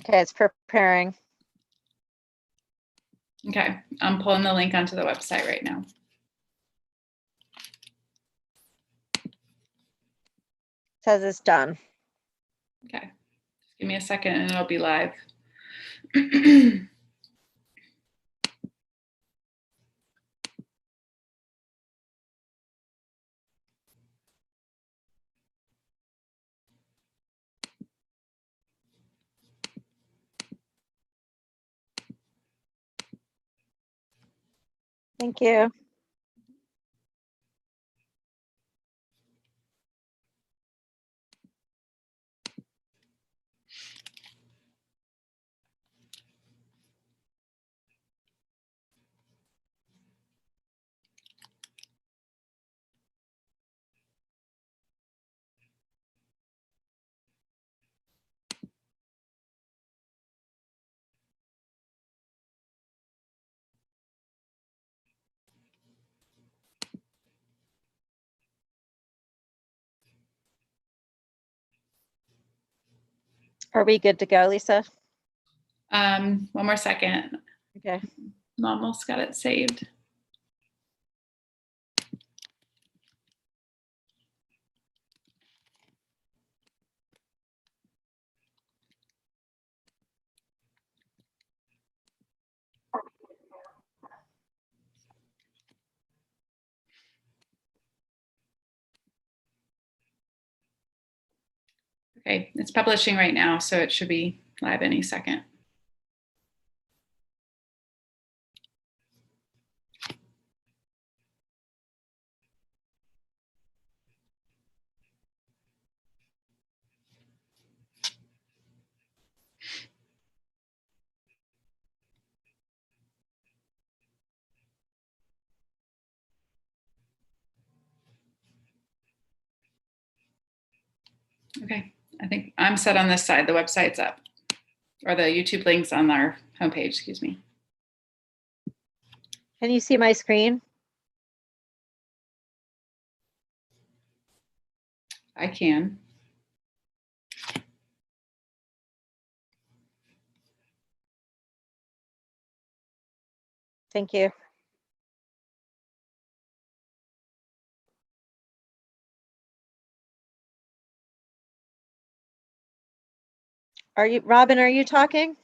Okay, it's preparing. Okay, I'm pulling the link onto the website right now. Says it's done. Okay, just give me a second and it'll be live. Thank you. Are we good to go, Lisa? One more second. Okay. I'm almost got it saved. Okay, it's publishing right now, so it should be live any second. Okay, I think I'm set on this side. The website's up, or the YouTube link's on our homepage, excuse me. Can you see my screen? I can. Thank you. Robin, are you talking?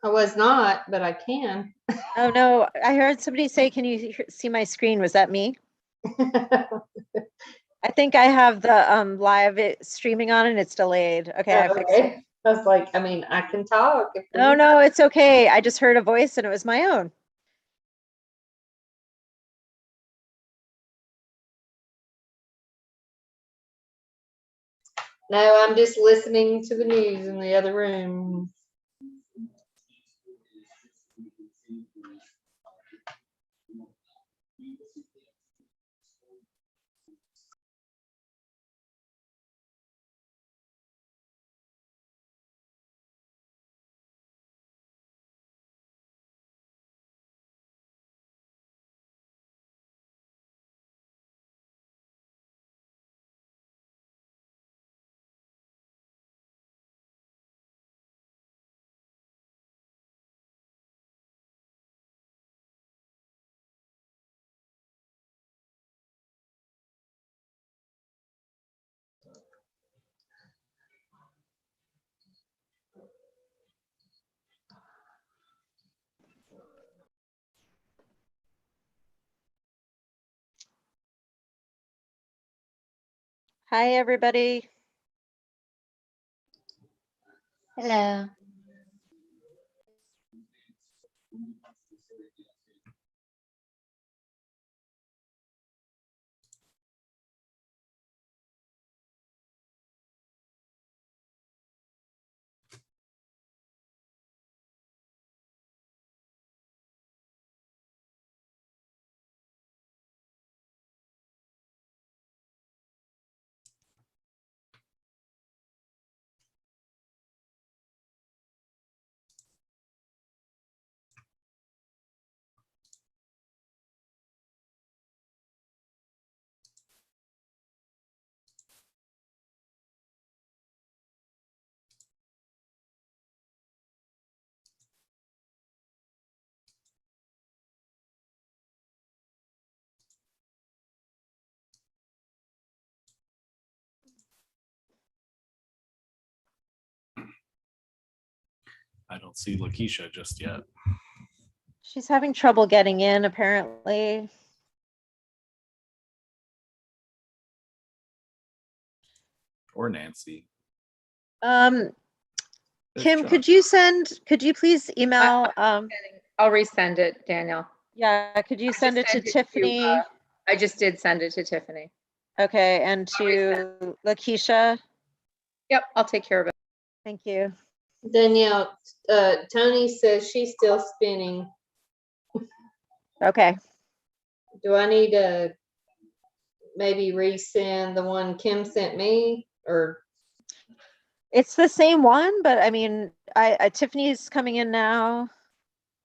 I was not, but I can. Oh no, I heard somebody say, can you see my screen? Was that me? I think I have the live streaming on and it's delayed. Okay, I fixed it. Okay. I was like, I mean, I can talk. Oh no, it's okay. I just heard a voice and it was my own. No, I'm just listening to the news in the other room. Hi, everybody. Hello. I don't see Lakeisha just yet. She's having trouble getting in, apparently. Or Nancy. Um, There's Kim, Chuck. could you please email, I'll resend it, Danielle. yeah, could you I just send it to sent it to, Tiffany? I just did send it to Tiffany. Okay, and to Lakeisha? Yep, I'll take care of it. Thank you. Danielle, Tony says she's still spinning. Okay, Do I need to maybe resend the one Kim sent me, or? it's the same one, but I mean, Tiffany's coming in now.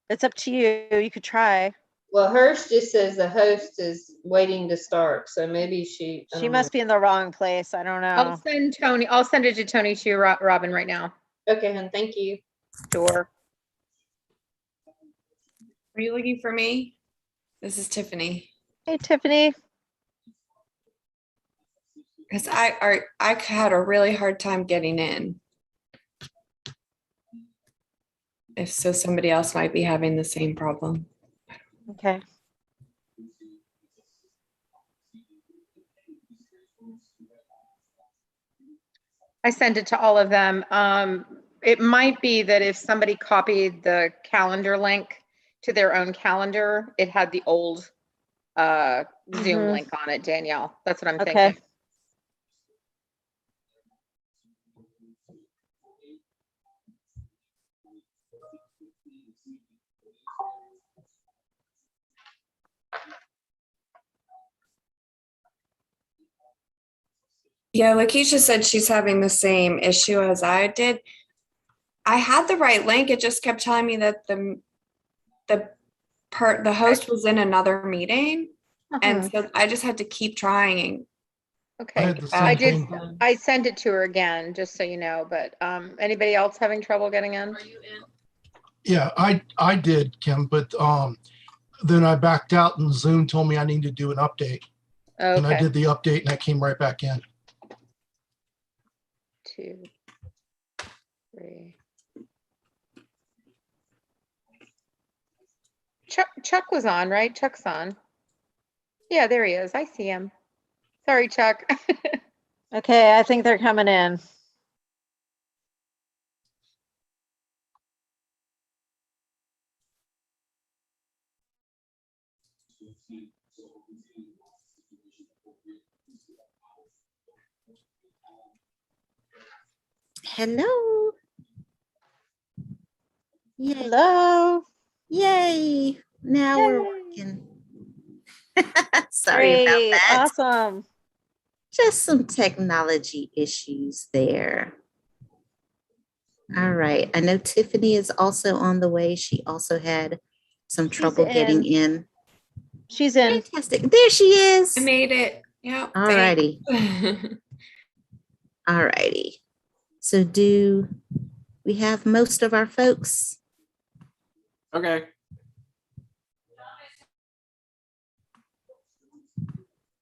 It's up to you. You could try. Well, hers just says the host is waiting to start, so maybe I She don't must know. be in the wrong place. I don't I'll know. send it to Tony to Robin right now. Okay, hon, thank you. Sure. Are you looking for me? This is Tiffany. Hey, Tiffany. Because I had a really hard time getting in. If so, somebody else might be having the same problem. Okay. I sent it to all of them. It might be that if somebody copied the calendar link to their own calendar, it had the old Zoom Mhm. link on it, Danielle. That's what I'm Okay. thinking. Yeah, Lakeisha said she's having the same issue as I did. I had the right link. It just kept telling me that the host was in another meeting. And so I just had to keep trying. I Okay, had the I same did. thing. I sent it to her again, just so you know, but anybody else having trouble getting in? Yeah, I did, Kim, but then I backed out and Zoom told me I needed to do an update. And I Okay, did the update and I came right back in. 2, 3. Chuck was on, right? Chuck's on. Yeah, there he is. I see him. Sorry, Chuck. Okay, I think they're coming in. Hello. Yay. Hello. Yay. Now we're Yay. working. Sorry about Great. that. Awesome. Just some technology issues there. All right. I know Tiffany is also on the way. She also had some trouble getting in. She's in. Fantastic. There she is. I made it. Yeah. All righty. All righty. So do we have most of our folks? Okay.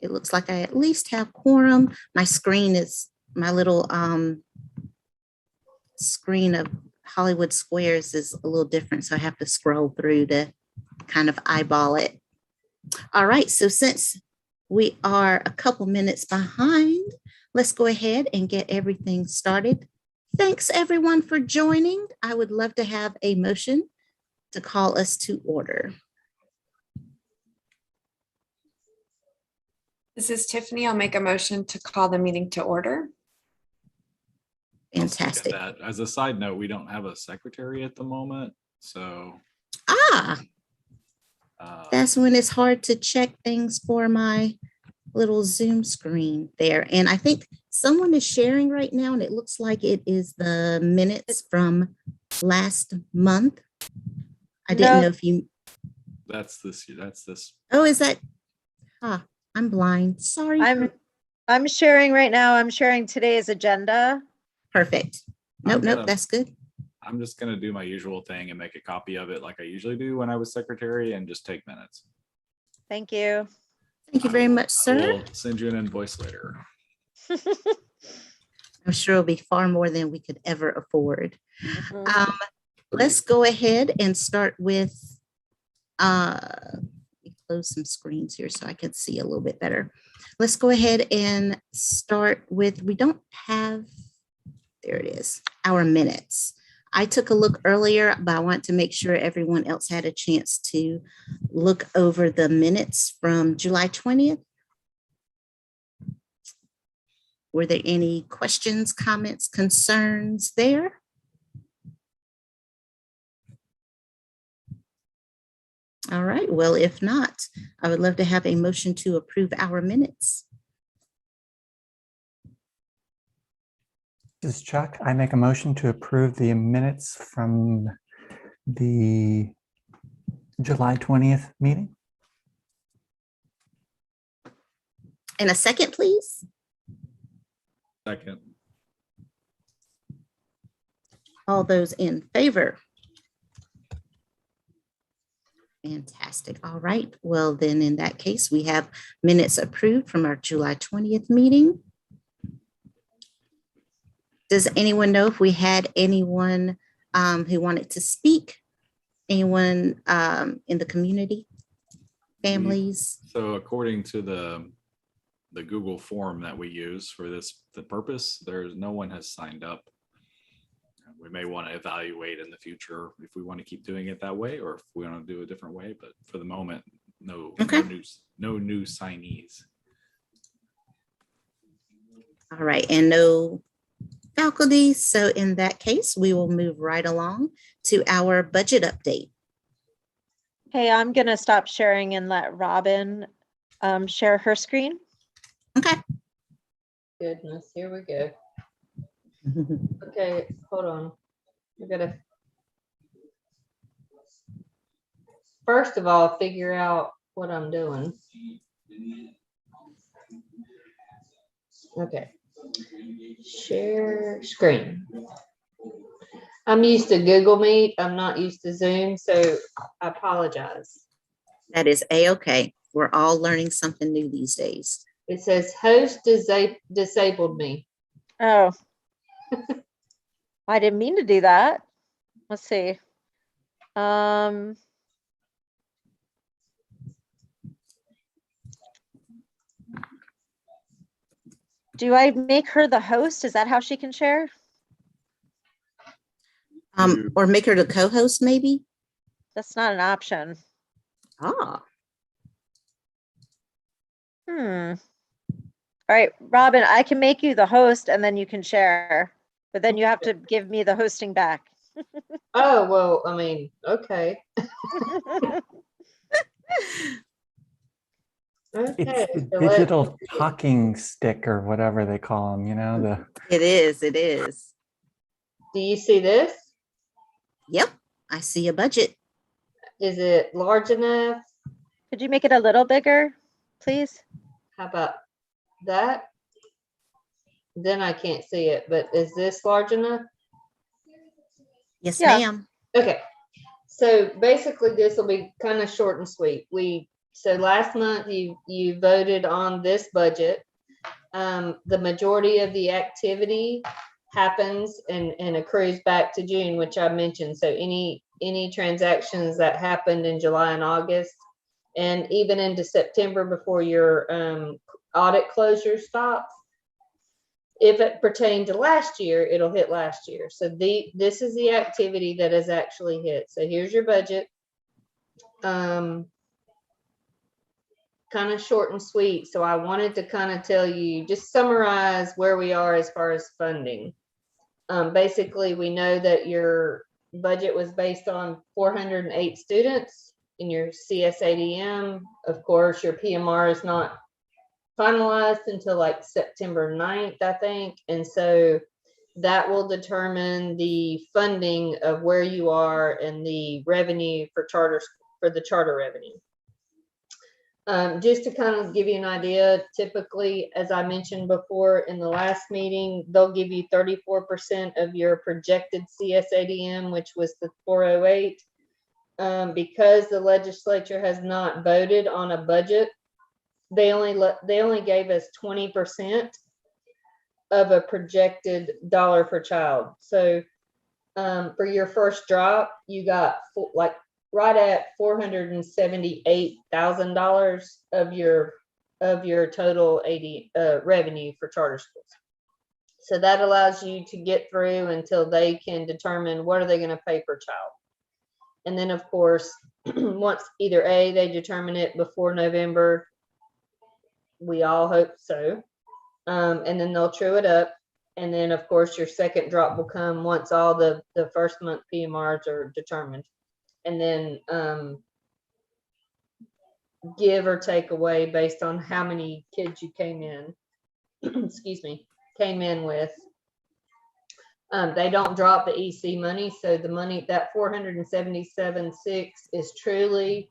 It looks like I at least have quorum. My screen is my little screen of Hollywood Squares is a little different. So I have to scroll through to kind of eyeball it. All right. So since we are a couple minutes behind, let's go ahead and get everything started. Thanks everyone for joining. I would love to have a motion to call us to order. This is Tiffany. I'll make a motion to call the meeting to order. I'll second Fantastic. that. As a side note, we don't have a secretary at the moment, so That's when it's hard to check things for my little Zoom screen there. And I think someone is sharing right now, and it looks like it is the minutes from last month. I didn't know if you. that's this. Oh, is that? I'm blind. Sorry. I'm sharing right now. I'm sharing today's agenda. Perfect. Nope, that's good. I'm just gonna do my usual thing and make a copy of it like I usually do when I was secretary and just take minutes. Thank you. Thank you very much, sir. We'll send you an invoice later. I'm sure it'll be far more than we could ever afford. Mhm. let's go ahead and start with, let me close some screens here so I can see a little bit better. Let's go ahead and start with, we don't have, there it is, our minutes. I took a look earlier, but I want to make sure everyone else had a chance to look over the minutes from July 20th. Were there any questions, comments, concerns there? All right, well, if not, I would love to have a motion to approve our minutes. This is Chuck. I make a motion to approve the minutes from the July 20th meeting. And a second, please. Second. All those in favor? Fantastic. All right. Well, then in that case, we have minutes approved from our July 20th meeting. Does anyone know if we had anyone who wanted to speak? Anyone in the community? Families? So according to the Google form that we use for the purpose, there's no one has signed up. We may want to evaluate in the future if we want to keep doing it that way or if we want to do a different way. But for the moment, no new signees. All right, and no faculty. So in that case, we will move right along to our budget update. Hey, I'm gonna stop sharing and let Robin share her screen. Okay. Goodness, here we go. Okay, hold on. I gotta first of all figure out what I'm doing. Okay. Share screen. I'm used to Google Meet. I'm not used to Zoom, so I apologize. That is a-okay. We're all learning something new these days. It says host disabled me. Oh. I didn't mean to do that. Let's see. Do I make her the host? Is that how she can share? Or make her the co-host, maybe? That's not an option. Ah. All right, Robin, I can make you the host and then you can share, but then you have to give me the hosting back. Oh, well, I mean, okay. Okay. It's the so let's- digital talking stick or whatever they call them, you know, the It is, it is. Do you see this? Yep, I see a budget. Is it large enough? Could you make it a little bigger, please? How about that? Then I can't see it, but is this large enough? Yes, Yeah. ma'am. Okay. So basically this will be kind of short and sweet. So last month you voted on this budget. The majority of the activity happens and accrues back to June, which I mentioned. So any transactions that happened in July and August and even into September before your audit closure stops, if it pertained to last year, it'll hit last year. So this is the activity that has actually hit. So here's your budget. Kind of short and sweet. So I wanted to kind of tell you, just summarize where we are as far as funding. Basically, we know that your budget was based on 408 students in your CSADM. Of course, your PMR is not finalized until like September 9th, I think. And so that will determine the funding of where you are and the revenue for the charter revenue. Just to kind of give you an idea, typically, as I mentioned before in the last meeting, they'll give you 34% of your projected CSADM, which was the 408. Because the legislature has not voted on a budget, they only gave us 20% of a projected dollar per child. So for your first drop, you got like right at $478,000 of your total 80 revenue for charter schools. So that allows you to get through until they can determine what are they going to pay per child. And then of course, once either A, they determine it before November, we all hope so. And then they'll true it up. And then of course your second drop will come once all the first month PMRs are determined. And then give or take away based on how many kids you came in, excuse me, came in with. They don't drop the EC money. So the money, that 477.6 is truly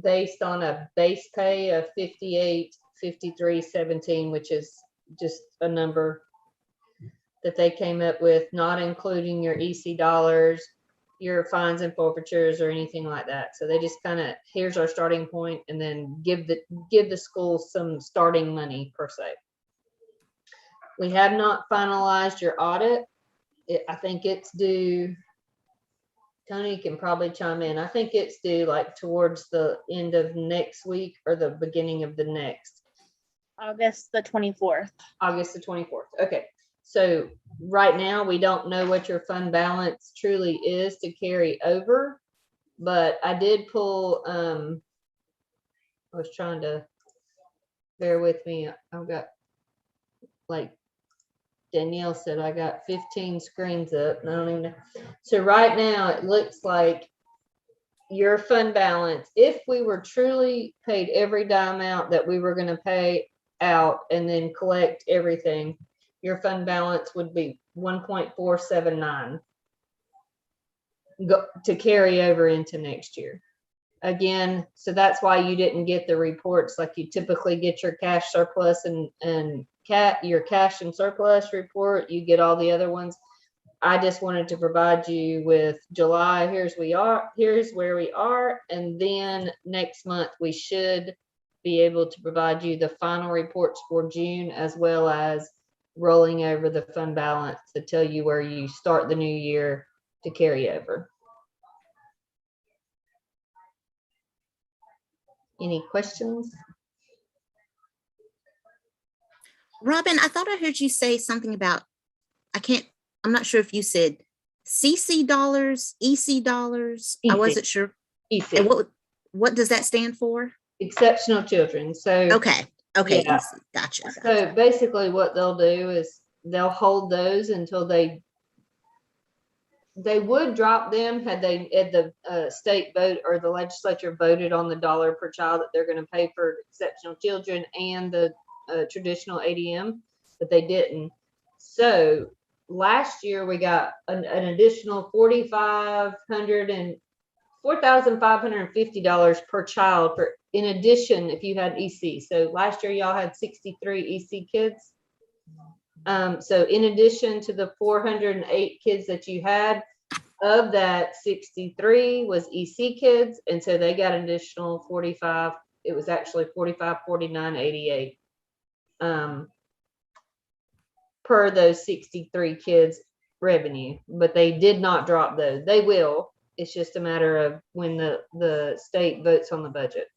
based on a base pay of 58.53.17, which is just a number that they came up with, not including your EC dollars, your fines and forfeitures or anything like that. So they just kind of, here's our starting point, and then give the school some starting money per se. We have not finalized your audit. I think it's due, Tony can probably chime in. I think it's due like towards the end of next week or the beginning of the next. August the 24th. August the 24th. Okay. So right now we don't know what your fund balance truly is to carry over, but I did pull, I was trying to, bear with me. I've got, like Danielle said, I got 15 screens up and I don't even know. So right now it looks like your fund balance, if we were truly paid every dime out that we were going to pay out and then collect everything, your fund balance would be 1.479 to carry over into next year. Again, so that's why you didn't get the reports like you typically get your cash surplus and your cash and surplus report. You get all the other ones. I just wanted to provide you with July. Here's where we are, and then next month we should be able to provide you the final reports for June, as well as rolling over the fund balance to tell you where you start the new year to carry over. Any questions? Robin, I thought I heard you say something about, I'm not sure if you said CC dollars, EC dollars. EC. I wasn't sure. EC. And what does that stand for? Exceptional children. So Okay. Yeah. EC. Gotcha. So basically what they'll do is they'll hold those until they would drop them had the state vote or the legislature voted on the dollar per child that they're going to pay for exceptional children and the traditional ADM, but they didn't. So last year we got an additional $4,550 per child for, in addition, if you had EC. So last year y'all had 63 EC kids. So in addition to the 408 kids that you had, of that 63 was EC kids, and so they got an additional 45. It was actually 45.49.88 per those 63 kids revenue, but they did not drop those. They will. It's just a matter of when the state votes on the budget.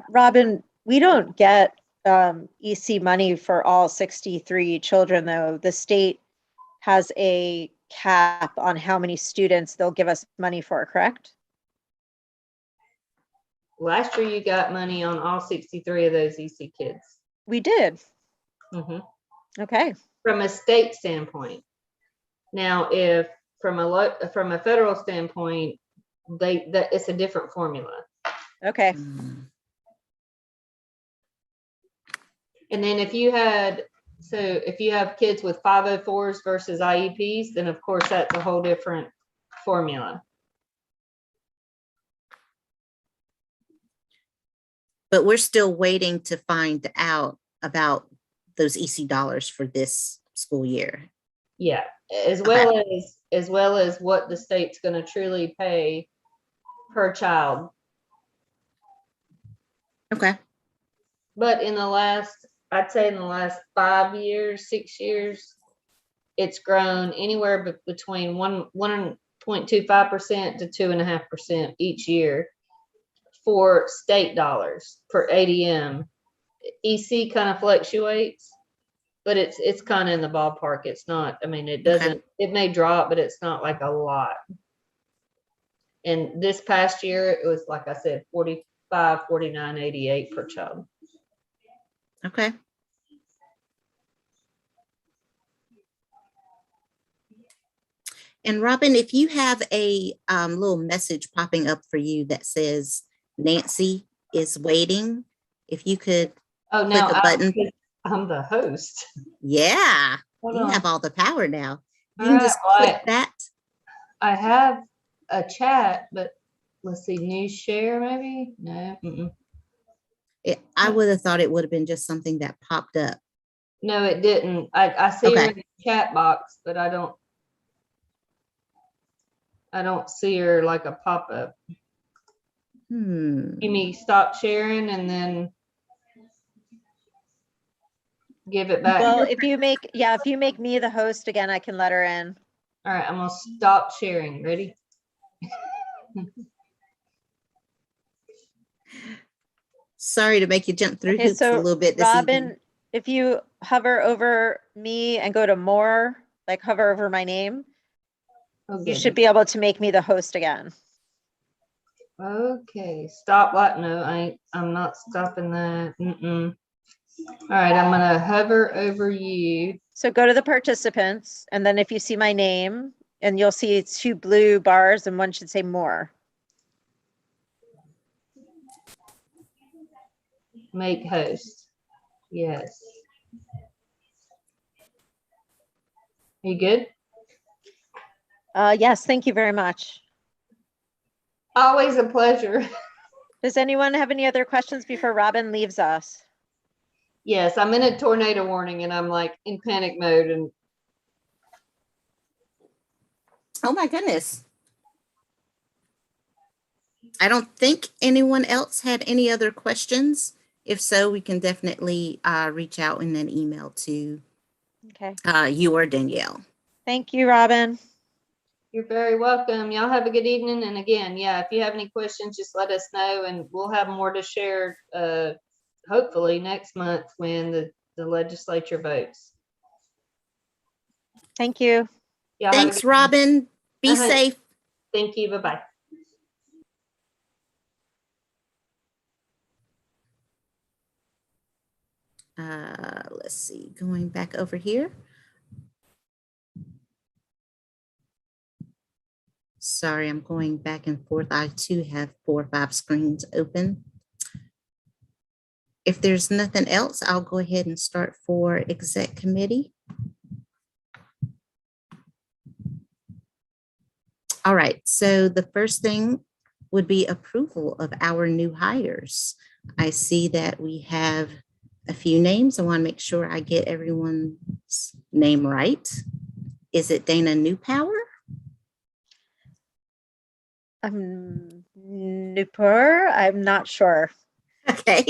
Robin, we don't get EC money for all 63 children, though. The state has a cap on how many students they'll give us money for, correct? Last year you got money on all 63 of those EC kids. We did. Mm-hmm. Okay. From a state standpoint. Now, if from a federal standpoint, it's a different formula. Okay. And then if you have kids with 504s versus IEPs, then of course that's a whole different formula. But we're still waiting to find out about those EC dollars for this school year. Yeah, as well as what the state's going to truly pay per child. Okay. But I'd say in the last 5 years, 6 years, it's grown anywhere between 1.25% to 2.5% each year for state dollars per ADM. EC kind of fluctuates, but it's kind of in the ballpark. It's not, I mean, it doesn't, it may drop, but it's not like a lot. And this past year, it was, like I said, 45, 49, 88 per child. Okay. And Robin, if you have a little message popping up for you that says Nancy is waiting, if you could Oh, click now a button. I'm the host. Yeah, Hold you on. have all the power now. You All can right, just well, click that. I have a chat, but let's see, news share maybe? No. I would have thought it would have been just something that popped up. No, it didn't. I see her Okay. in the chat box, but I don't see her like a pop-up. You mean stop sharing and then give it back? Well, if you make me the host again, I can let her in. All right, I'm gonna stop sharing. Ready? Sorry to make you jump through Okay, hoops a so little bit this evening. Robin, if you hover over me and go to more, like hover over my name, you should be able to make me the host again. Okay, stop what? No, I'm not stopping that. All right, I'm gonna hover over you. So go to the participants, and then if you see my name, and you'll see 2 blue bars, and one should say more. Make host. Yes. You good? Yes, thank you very much. Always a pleasure. Does anyone have any other questions before Robin leaves us? Yes, I'm in a tornado warning and I'm like in panic mode and Oh my goodness. I don't think anyone else had any other questions. If so, we can definitely reach out in an email to you or Danielle. Thank you, Robin. you're very welcome. Y'all have a good evening. And again, yeah, if you have any questions, just let us know and we'll have more to share hopefully next month when the legislature votes. Thank you. Thanks, Robin. Be safe. Thank you. Bye-bye. Let's see, going back over here. Sorry, I'm going back and forth. I too have 4 or 5 screens open. If there's nothing else, I'll go ahead and start for exec committee. All right, so the first thing would be approval of our new hires. I see that we have a few names. I want to make sure I get everyone's name right. Is it Dana Newpower? Newpower, I'm not sure. Okay,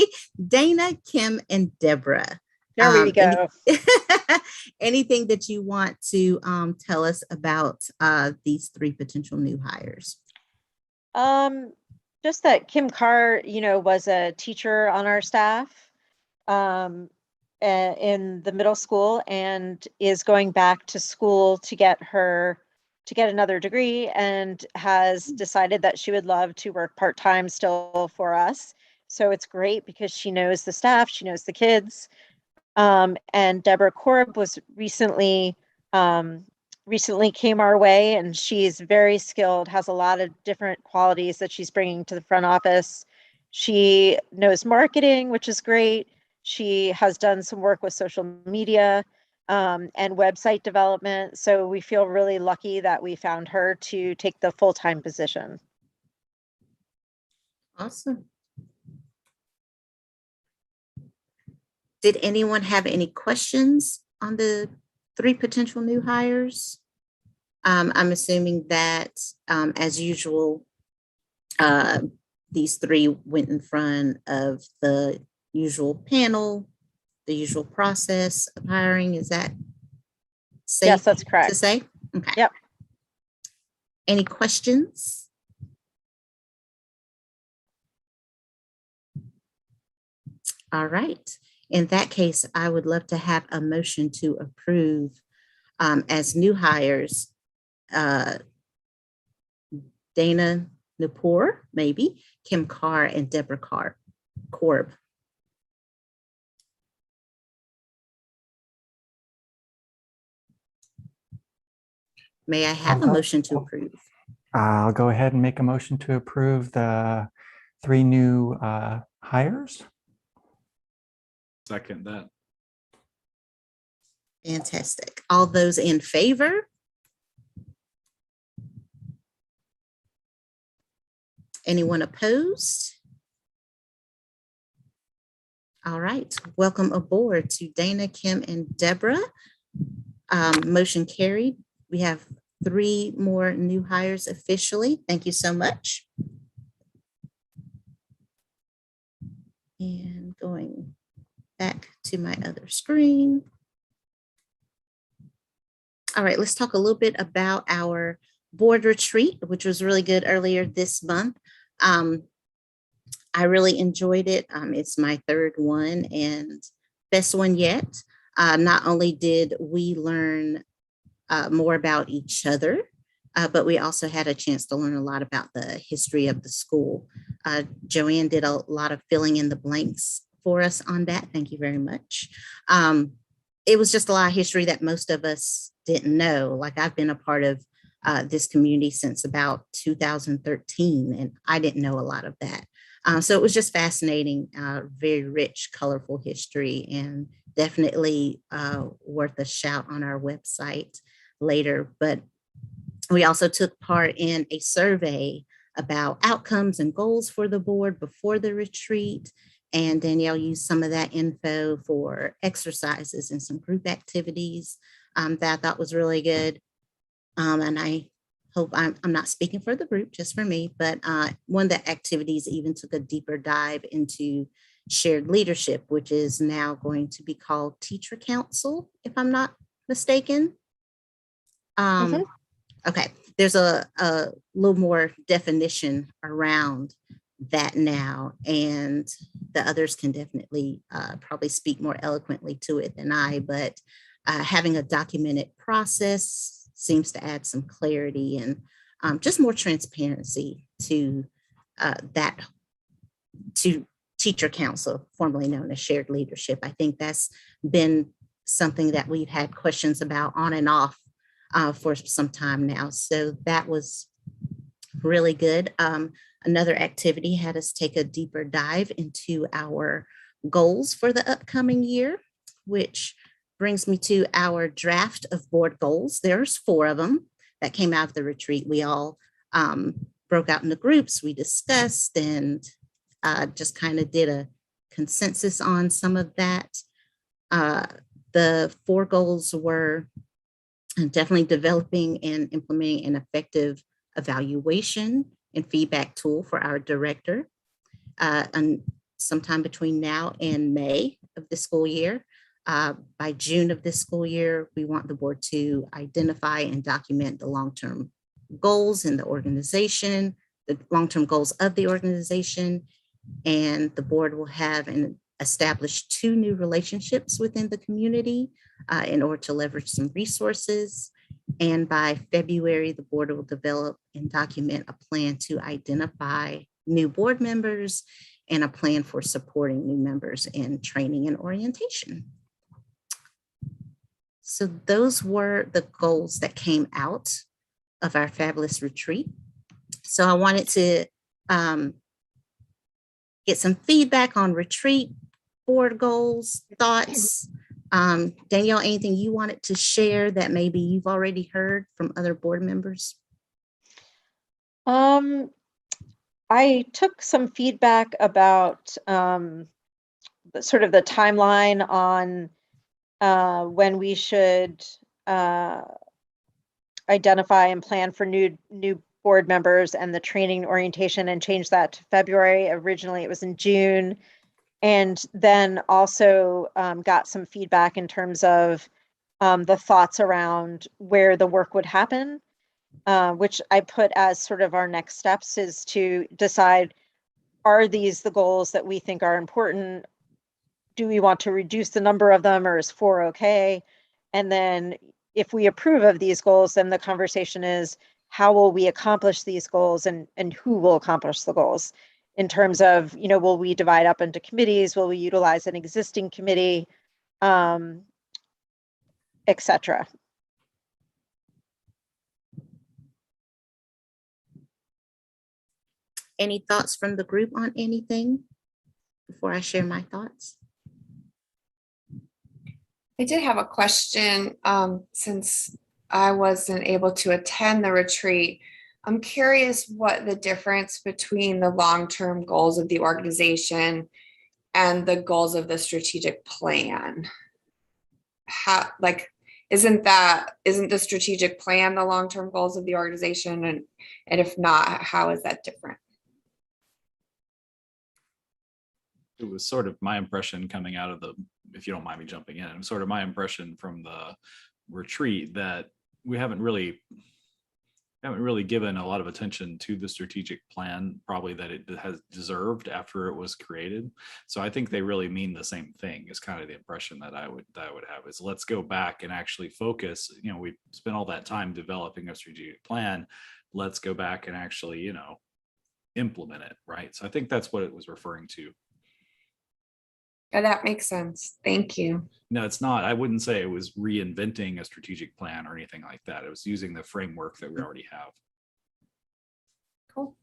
Dana, Kim, and Deborah. There we go. Anything that you want to tell us about these 3 potential new hires? Just that Kim Carr, was a teacher on our staff in the middle school and is going back to school to get another degree and has decided that she would love to work part-time still for us. So it's great because she knows the staff, she knows the kids. And Deborah Korb was recently came our way, and she's very skilled, has a lot of different qualities that she's bringing to the front office. She knows marketing, which is great. She has done some work with social media and website development. So we feel really lucky that we found her to take the full-time position. Awesome. Did anyone have any questions on the 3 potential new hires? I'm assuming that, as usual, these 3 went in front of the usual panel, the usual process of hiring. Is that safe Yes, that's to correct. say? Okay. Yep. Any questions? All right. In that case, I would love to have a motion to approve as new hires, Dana Napor, maybe, Kim Carr, and Deborah Korb. May I have a motion to approve? I'll go ahead and make a motion to approve the 3 new hires. Second that. Fantastic. All those in favor? Anyone opposed? All right, welcome aboard to Dana, Kim, and Deborah. Motion carried. We have 3 more new hires officially. Thank you so much. And going back to my other screen. All right, let's talk a little bit about our board retreat, which was really good earlier this month. I really enjoyed it. It's my 3rd one and best one yet. Not only did we learn more about each other, but we also had a chance to learn a lot about the history of the school. Joanne did a lot of filling in the blanks for us on that. Thank you very much. It was just a lot of history that most of us didn't know. Like, I've been a part of this community since about 2013, and I didn't know a lot of that. So it was just fascinating, very rich, colorful history, and definitely worth a shout on our website later. But we also took part in a survey about outcomes and goals for the board before the retreat. And Danielle used some of that info for exercises and some group activities that I thought was really good. And I hope I'm not speaking for the group, just for me, but one of the activities even took a deeper dive into shared leadership, which is now going to be called Teacher Council, if I'm not mistaken. Okay, there's a little more definition around that now, and the others can definitely probably speak more eloquently to it than I, but having a documented process seems to add some clarity and just more transparency to that, to Teacher Council, formerly known as Shared Leadership. I think that's been something that we've had questions about on and off for some time now. So that was really good. Another activity had us take a deeper dive into our goals for the upcoming year, which brings me to our draft of board goals. There's 4 of them that came out of the retreat. We all broke out into groups, we discussed, and just kind of did a consensus on some of that. The 4 goals were definitely developing and implementing an effective evaluation and feedback tool for our director. And sometime between now and May of the school year. By June of this school year, we want the board to identify and document the long-term goals in the organization, the long-term goals of the organization, and the board will have and establish 2 new relationships within the community in order to leverage some resources. And by February, the board will develop and document a plan to identify new board members and a plan for supporting new members in training and orientation. So those were the goals that came out of our fabulous retreat. So I wanted to get some feedback on retreat, board goals, thoughts. Danielle, anything you wanted to share that maybe you've already heard from other board members? I took some feedback about sort of the timeline on when we should identify and plan for new board members and the training orientation, and change that to February. Originally, it was in June. And then also got some feedback in terms of the thoughts around where the work would happen, which I put as sort of our next steps, is to decide, are these the goals that we think are important? Do we want to reduce the number of them, or is 4 okay? And then if we approve of these goals, then the conversation is, how will we accomplish these goals, and who will accomplish the goals? In terms of, will we divide up into committees? Will we utilize an existing committee? Et cetera. Any thoughts from the group on anything before I share my thoughts? I did have a question, since I wasn't able to attend the retreat. I'm curious what the difference between the long-term goals of the organization and the goals of the strategic plan. How, like, isn't the strategic plan the long-term goals of the organization? And if not, how is that different? It was sort of my impression coming out of if you don't mind me jumping in, it was sort of my impression from the retreat that we haven't really given a lot of attention to the strategic plan, probably that it has deserved after it was created. So I think they really mean the same thing, is kind of the impression that I would have, is let's go back and actually focus. We spent all that time developing a strategic plan. Let's go back and actually, implement it, right? So I think that's what it was referring to. Yeah, that makes sense. Thank you. No, it's not. I wouldn't say it was reinventing a strategic plan or anything like that. It was using the framework that we already have. Cool.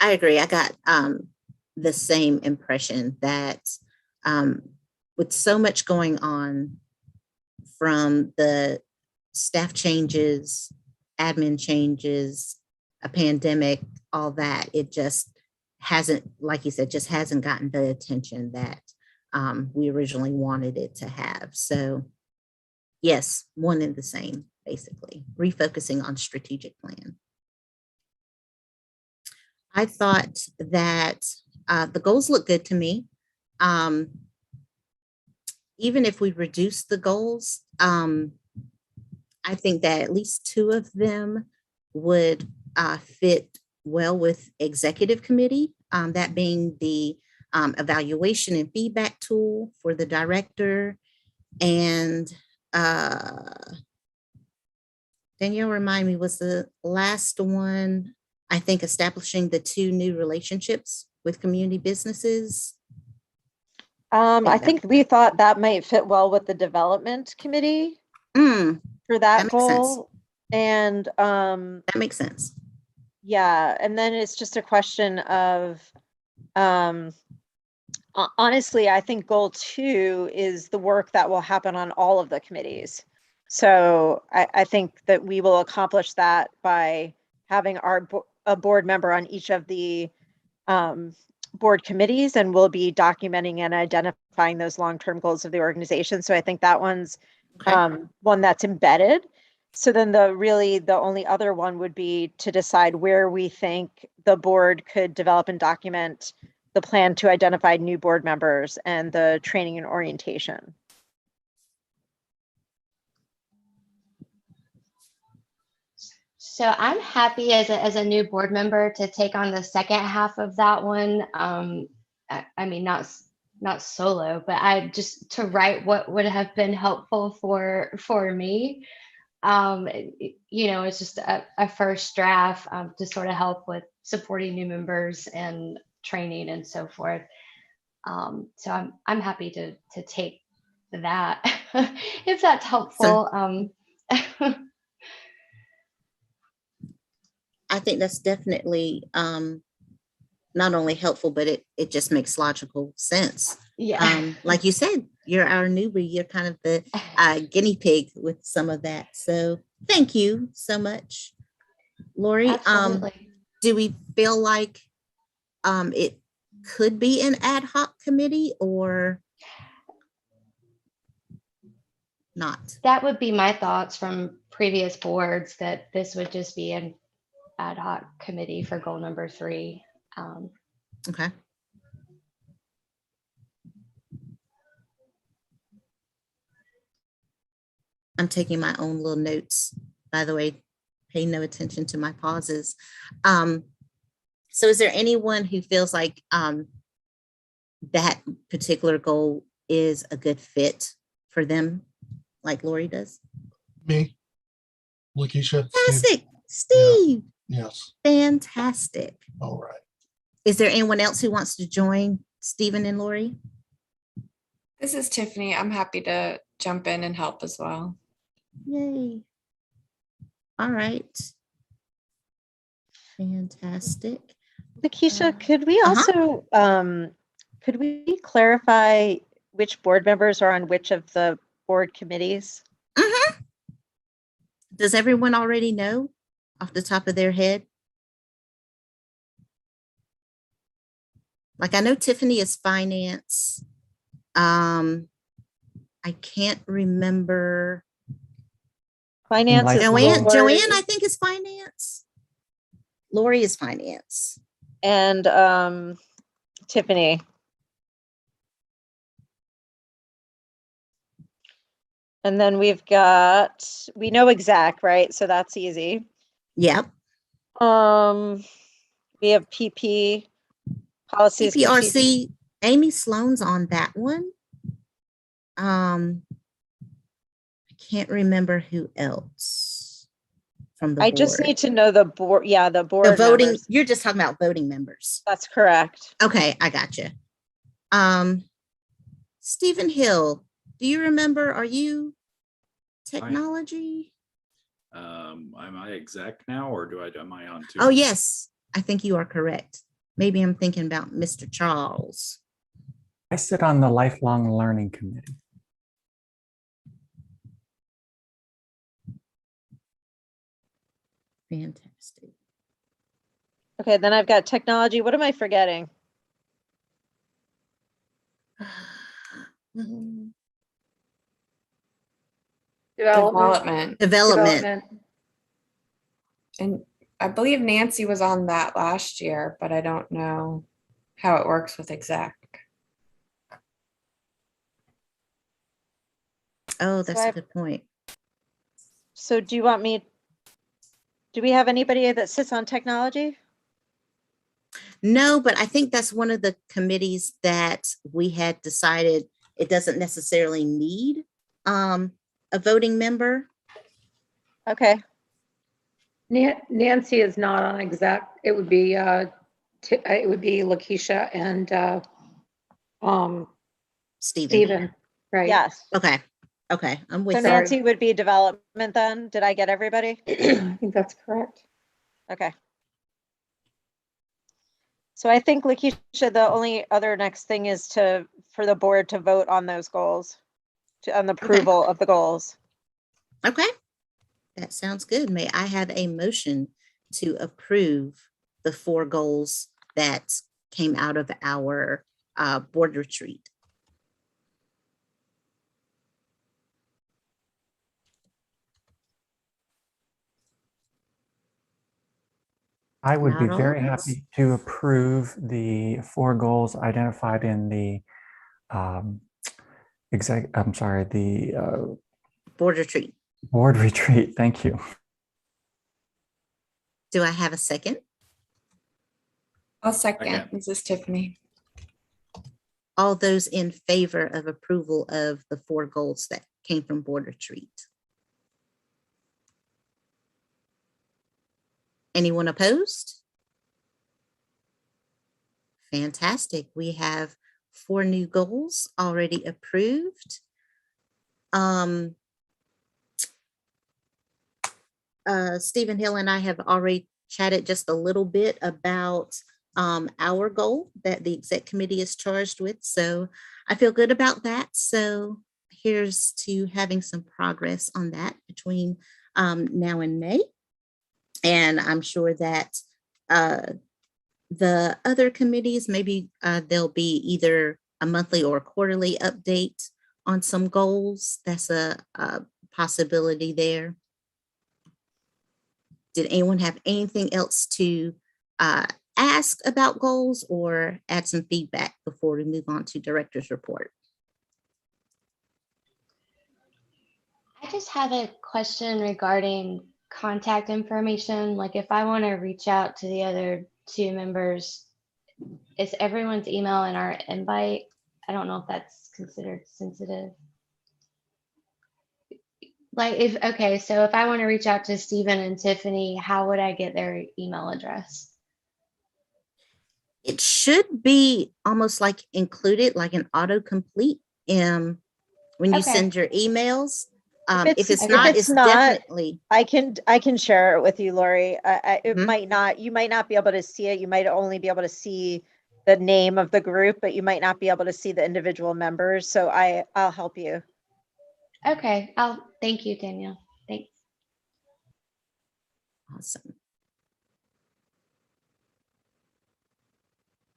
I agree. I got the same impression that with so much going on, from the staff changes, admin changes, a pandemic, all that, it just hasn't, like you said, just hasn't gotten the attention that we originally wanted it to have. So yes, one and the same, basically, refocusing on strategic plan. I thought that the goals look good to me. Even if we reduce the goals, I think that at least 2 of them would fit well with executive committee, that being the evaluation and feedback tool for the director. And Danielle, remind me, was the last one, I think, establishing the 2 new relationships with community businesses? I think we thought that might fit well with the development committee for that goal. And that makes sense. Yeah, and then it's just a question of, honestly, I think goal 2 is the work that will happen on all of the committees. So I think that we will accomplish that by having a board member on each of the board committees, and we'll be documenting and identifying those long-term goals of the organization. So I think that one's one that's embedded. So then the only other one would be to decide where we think the board could develop and document the plan to identify new board members and the training and orientation. So I'm happy as a new board member to take on the second half of that one. I mean, not solo, but I just to write what would have been helpful for me. It's just a first draft to sort of help with supporting new members and training and so forth. So I'm happy to take that if that's helpful. I think that's definitely not only helpful, but it just makes logical sense. Yeah. Like you said, you're our newbie. You're kind of the guinea pig with some of that. So thank you so much, Lori. Absolutely. Do we feel like it could be an ad hoc committee or not? That would be my thoughts from previous boards, that this would just be an ad hoc committee for goal number 3. Okay. I'm taking my own little notes, by the way, pay no attention to my pauses. So is there anyone who feels like that particular goal is a good fit for them, like Lori does? Me, Lakeisha, Steve. Fantastic. Steve. Yes. Fantastic. All right. Is there anyone else who wants to join Stephen and Lori? This is Tiffany. I'm happy to jump in and help as well. Yay. All right. Fantastic. Lakeisha, could we also, could we clarify which board members are on which of the board committees? Does everyone already know off the top of their head? Like I know Tiffany is finance. I can't remember. Finance is Joanne, Lori, I think is finance. Lori is finance. and Tiffany. And then we've got, we know exec, right? So that's easy. Yep. We have PP, policies. CPRC, Amy Sloan's on that one. I can't remember who else from the I board. just need to know the board. Yeah, the board. The voting, members. you're just talking about voting members. That's correct. Okay, I got you. Stephen Hill, do you remember, are you technology? Am I exec now, or am I on too? Oh, yes, I think you are correct. Maybe I'm thinking about Mr. Charles. I sit on the Lifelong Learning Committee. Fantastic. Okay, then I've got technology. What am I forgetting? Development. And I believe Nancy was on that last year, but I don't know how it works with exec. Oh, that's a good point. So do you want me, do we have anybody that sits on technology? No, but I think that's one of the committees that we had decided it doesn't necessarily need a voting member. Okay. Nancy is not on exec. It would be Lakeisha and Stephen, right? Yes. Okay. Okay. I'm with So you. Nancy would be development then. Did I get everybody? I think that's correct. Okay. So I think Lakeisha, the only other next thing is for the board to vote on those goals, on the approval of the goals. Okay. That sounds good. May I have a motion to approve the 4 goals that came out of our board retreat? I would be Not all very of us. happy to approve the 4 goals identified in the Board retreat. board retreat. Thank you. Do I have a second? I'll second. This is Tiffany. All those in favor of approval of the 4 goals that came from board retreat? Anyone opposed? Fantastic. We have 4 new goals already approved. Stephen Hill and I have already chatted just a little bit about our goal that the exec committee is charged with. So I feel good about that. So here's to having some progress on that between now and May. And I'm sure that the other committees, maybe there'll be either a monthly or a quarterly update on some goals. That's a possibility there. Did anyone have anything else to ask about goals or add some feedback before we move on to director's report? I just have a question regarding contact information. Like if I want to reach out to the other two members, is everyone's email in our invite? I don't know if that's considered sensitive. Like okay, so if I want to reach out to Stephen and Tiffany, how would I get their email address? It should be almost like included, like an autocomplete when you Okay. send your emails. If it's okay. not, If it's definitely. I can share it with you, Lori. It Mhm. you might not be able to see it. You might only be able to see the name of the group, but you might not be able to see the individual members. So I'll help you. Okay, thank you, Danielle. Thanks. Awesome.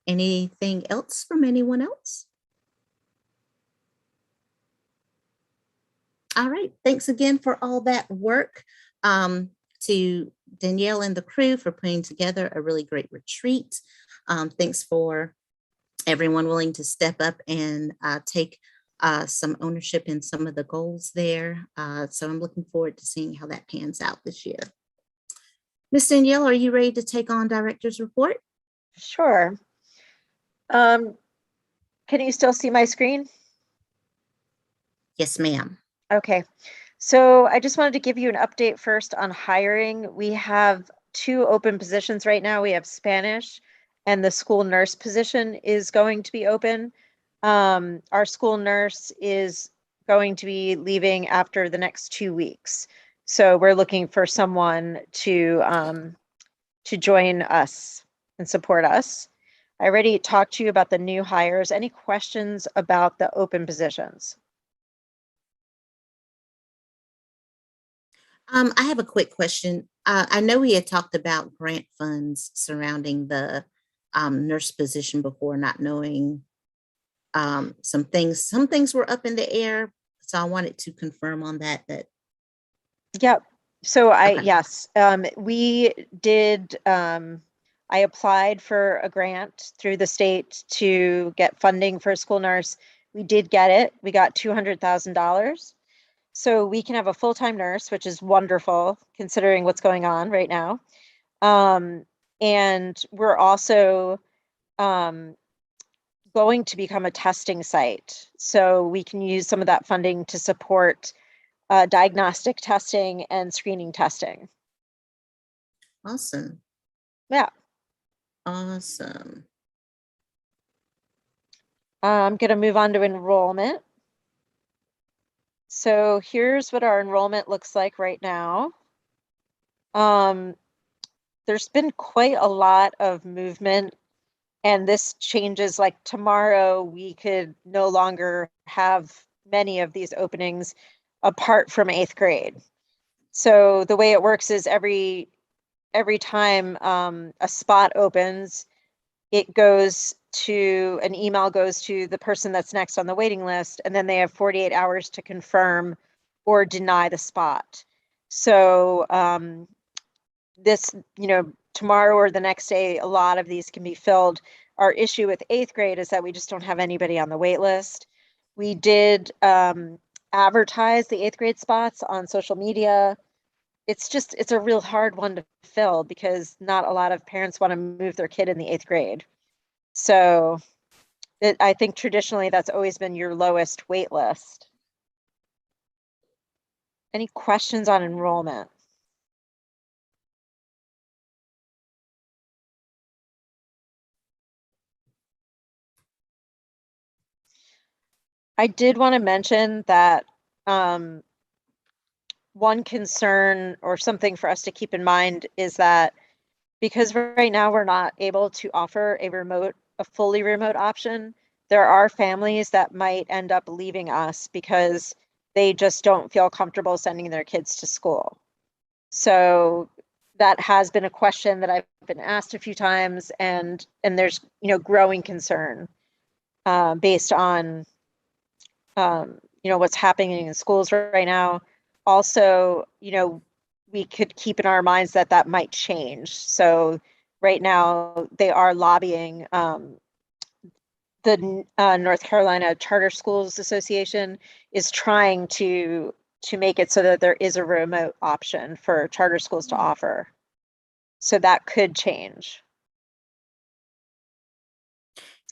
Anything else from anyone else? All right. Thanks again for all that work. To Danielle and the crew for putting together a really great retreat. Thanks for everyone willing to step up and take some ownership in some of the goals there. So I'm looking forward to seeing how that pans out this year. Miss Danielle, are you ready to take on director's report? Sure. Can you still see my screen? Yes, ma'am. Okay. So I just wanted to give you an update first on hiring. We have 2 open positions right now. We have Spanish and the school nurse position is going to be open. Our school nurse is going to be leaving after the next 2 weeks. So we're looking for someone to join us and support us. I already talked to you about the new hires. Any questions about the open positions? I have a quick question. I know we had talked about grant funds surrounding the nurse position before, not knowing some things. Some things were up in the air, so I wanted to confirm on that. Yep. So Okay. yes, we did, I applied for a grant through the state to get funding for a school nurse. We did get it. We got $200,000. So we can have a full-time nurse, which is wonderful considering what's going on right now. And we're also going to become a testing site. So we can use some of that funding to support diagnostic testing and screening testing. Awesome. Yeah. Awesome. I'm going to move on to enrollment. So here's what our enrollment looks like right now. There's been quite a lot of movement, and this changes. Like tomorrow, we could no longer have many of these openings apart from 8th grade. So the way it works is every time a spot opens, it goes to an email goes to the person that's next on the waiting list, and then they have 48 hours to confirm or deny the spot. So this, tomorrow or the next day, a lot of these can be filled. Our issue with 8th grade is that we just don't have anybody on the wait list. We did advertise the 8th grade spots on social media. It's a real hard one to fill because not a lot of parents want to move their kid in the 8th grade. So I think traditionally that's always been your lowest wait list. Any questions on enrollment? I did want to mention that one concern or something for us to keep in mind is that because right now we're not able to offer a fully remote option, there are families that might end up leaving us because they just don't feel comfortable sending their kids to school. So that has been a question that I've been asked a few times, and there's growing concern based on what's happening in schools right now. Also, we could keep in our minds that that might change. So right now they are lobbying the North Carolina Charter Schools Association is trying to to make it so that there is a remote option for charter schools to offer. So that could change.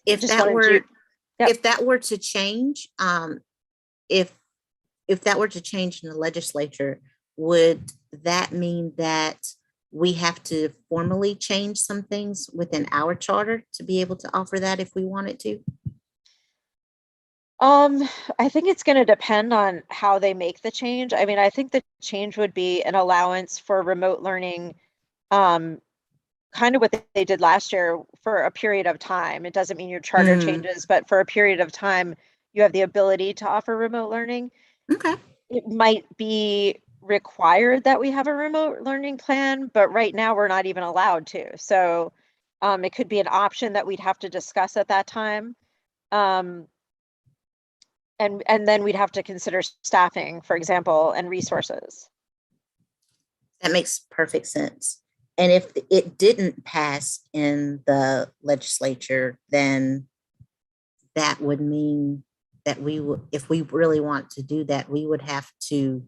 If Just that wanted were, you- Yep. if that were to change, if that were to change in the legislature, would that mean that we have to formally change some things within our charter to be able to offer that if we wanted to? I think it's going to depend on how they make the change. I mean, I think the change would be an allowance for remote learning, kind of what they did last year for a period of time. It doesn't mean your charter changes, but for a period of time, you have the ability to offer remote learning. Okay. It might be required that we have a remote learning plan, but right now we're not even allowed to. So it could be an option that we'd have to discuss at that time. And then we'd have to consider staffing, for example, and resources. That makes perfect sense. And if it didn't pass in the legislature, then that would mean that we would, if we really want to do that, we would have to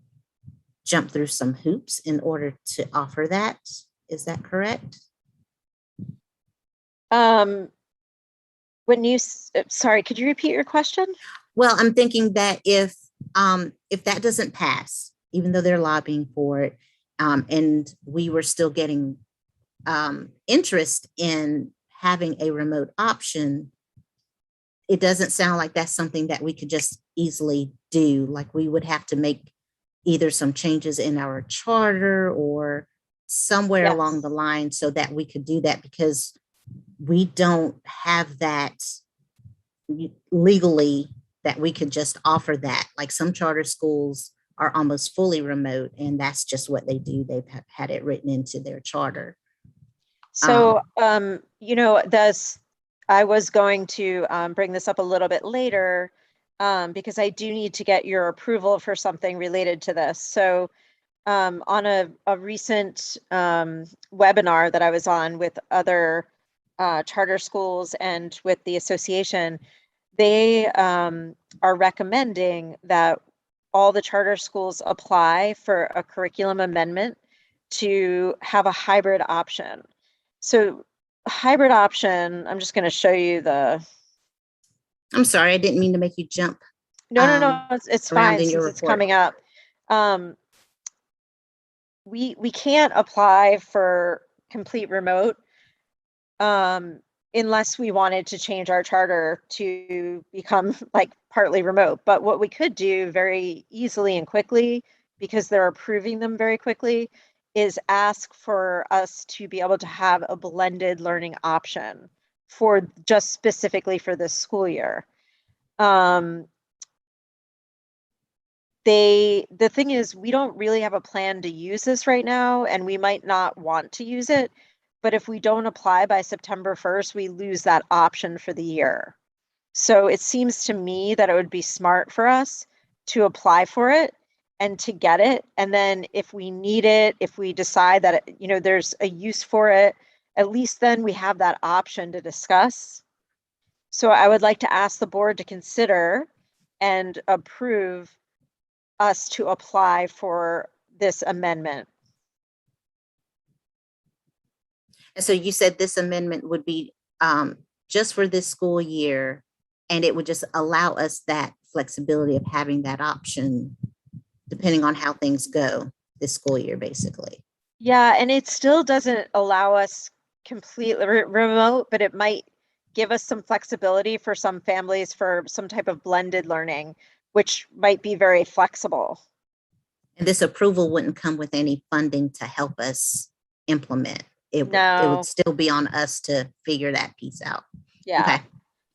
jump through some hoops in order to offer that. Is that correct? When you, sorry, could you repeat your question? Well, I'm thinking that if that doesn't pass, even though they're lobbying for it, and we were still getting interest in having a remote option, it doesn't sound like that's something that we could just easily do. Like we would have to make either some changes in our charter or somewhere along the line so that we could do that, because we don't have that legally that we could just offer that. Like some charter schools are almost fully remote, and that's just what they do. They've had it written into their charter. So, you know, I was going to bring this up a little bit later because I do need to get your approval for something related to this. So on a recent webinar that I was on with other charter schools and with the association, they are recommending that all the charter schools apply for a curriculum amendment to have a hybrid option. So hybrid option, I'm just going to show you the. I'm sorry, I didn't mean to make you jump. No, it's fine in your since it's report. coming up. We can't apply for complete remote unless we wanted to change our charter to become like partly remote. But what we could do very easily and quickly, because they're approving them very quickly, is ask for us to be able to have a blended learning option for just specifically for this school year. The thing is, we don't really have a plan to use this right now, and we might not want to use it. But if we don't apply by September 1st, we lose that option for the year. So it seems to me that it would be smart for us to apply for it and to get it. And then if we need it, if we decide that, you know, there's a use for it, at least then we have that option to discuss. So I would like to ask the board to consider and approve us to apply for this amendment. And so you said this amendment would be just for this school year, and it would just allow us that flexibility of having that option depending on how things go this school year, basically. Yeah, and it still doesn't allow us completely remote, but it might give us some flexibility for some families for some type of blended learning, which might be very flexible. And this approval wouldn't come with any funding to help us implement. It No. would still be on us to figure that piece out. Yeah. Okay.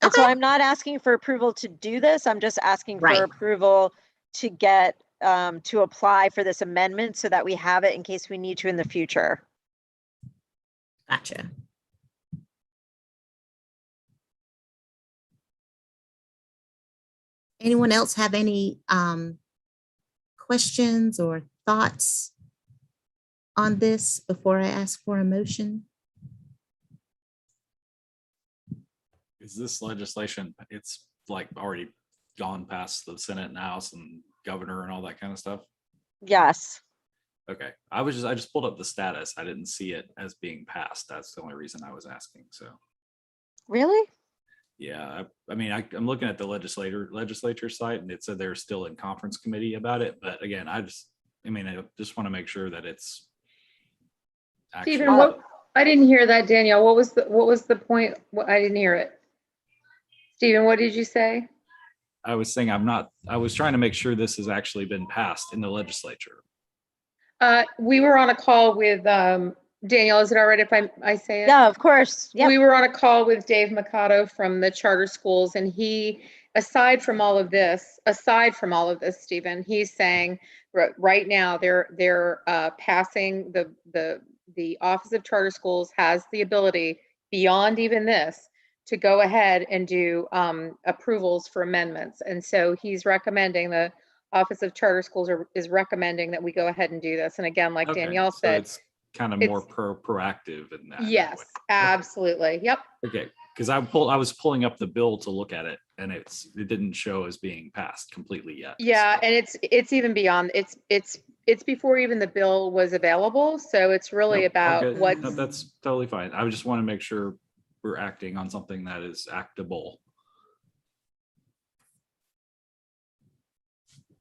And so I'm not asking for approval to do this. I'm just asking Right. for approval to get to apply for this amendment so that we have it in case we need to in the future. Gotcha. Anyone else have any questions or thoughts on this before I ask for a motion? Is this legislation, it's like already gone past the Senate and House and governor and all that kind of stuff? Yes. Okay, I just pulled up the status. I didn't see it as being passed. That's the only reason I was asking. So Really? yeah, I mean, I'm looking at the legislature site, and it said they're still in conference committee about it. But again, I just want to make sure that it's Stephen, actually. I didn't hear that, Danielle. What was the point? I didn't hear it. Stephen, what did you say? I was saying I was trying to make sure this has actually been passed in the legislature. We were on a call with Danielle. Is it all right if I say it? Yeah, of course. Yeah. We were on a call with Dave Mikado from the charter schools, and he, aside from all of this, Stephen, he's saying right now they're passing the Office of Charter Schools has the ability beyond even this to go ahead and do approvals for amendments, and so he's recommending the Office of Charter Schools is recommending that we go ahead and do this. And again, like Okay, Danielle so said, it's kind of more proactive in that. yes, absolutely. Yep. Okay, because I was pulling up the bill to look at it, and it didn't show as being passed completely yet. Yeah, so. and it's even beyond, it's before even the bill was available. So it's really Nope, all about good. what. No, that's totally fine. I just want to make sure we're acting on something that is actable.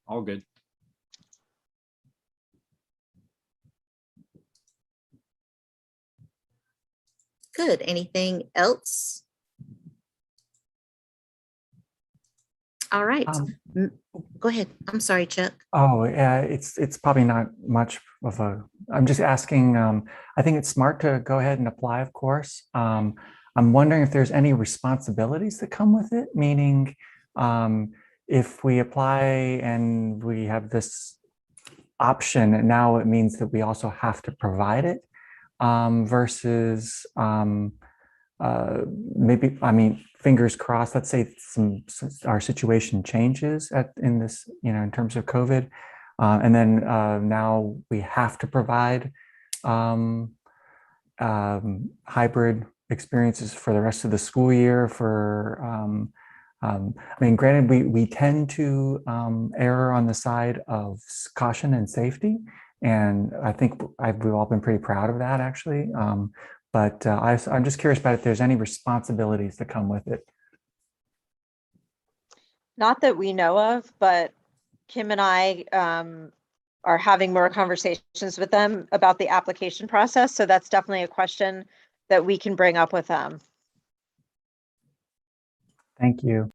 All good. Good. Anything else? All right. Go ahead. I'm sorry, Chuck. Oh, yeah, it's probably not much of a, I'm just asking, I think it's smart to go ahead and apply, of course. I'm wondering if there's any responsibilities that come with it, meaning if we apply and we have this option, and now it means that we also have to provide it versus maybe, I mean, fingers crossed, let's say our situation changes in this, in terms of COVID. And then now we have to provide hybrid experiences for the rest of the school year I mean, granted, we tend to err on the side of caution and safety. And I think we've all been pretty proud of that, actually. But I'm just curious about if there's any responsibilities that come with it. Not that we know of, but Kim and I are having more conversations with them about the application process. So that's definitely a question that we can bring up with them. Thank you.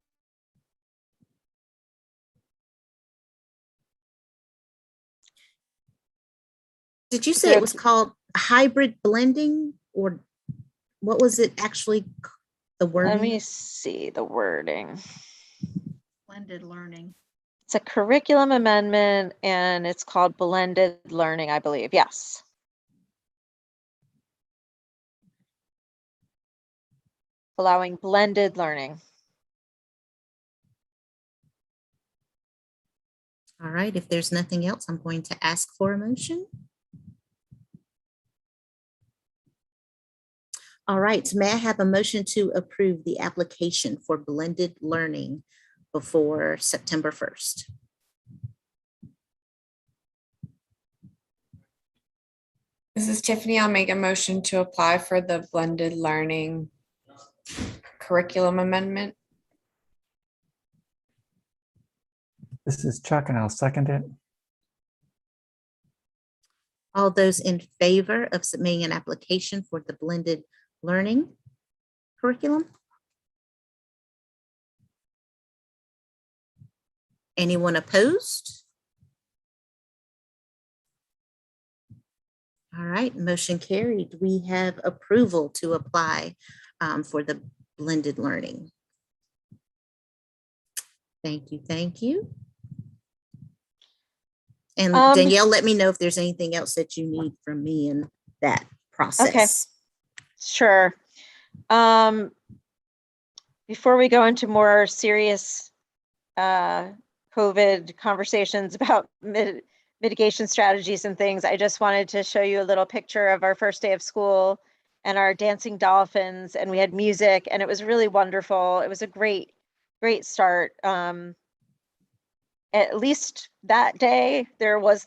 Did you say it was called hybrid blending, or what was it actually, the wording? Let me see the wording. Blended learning. It's a curriculum amendment and it's called blended learning, I believe. Yes. Allowing blended learning. All right, if there's nothing else, I'm going to ask for a motion. All right, may I have a motion to approve the application for blended learning before September 1st? This is Tiffany. I'll make a motion to apply for the blended learning curriculum amendment. This is Chuck, and I'll second it. All those in favor of submitting an application for the blended learning curriculum? Anyone opposed? All right, motion carried. We have approval to apply for the blended learning. Thank you, thank you. And Danielle, let me know if there's anything else that you need from me in that process. Okay, sure. Before we go into more serious COVID conversations about mitigation strategies and things, I just wanted to show you a little picture of our first day of school and our dancing dolphins, and we had music, and it was really wonderful. It was a great start. At least that day, there was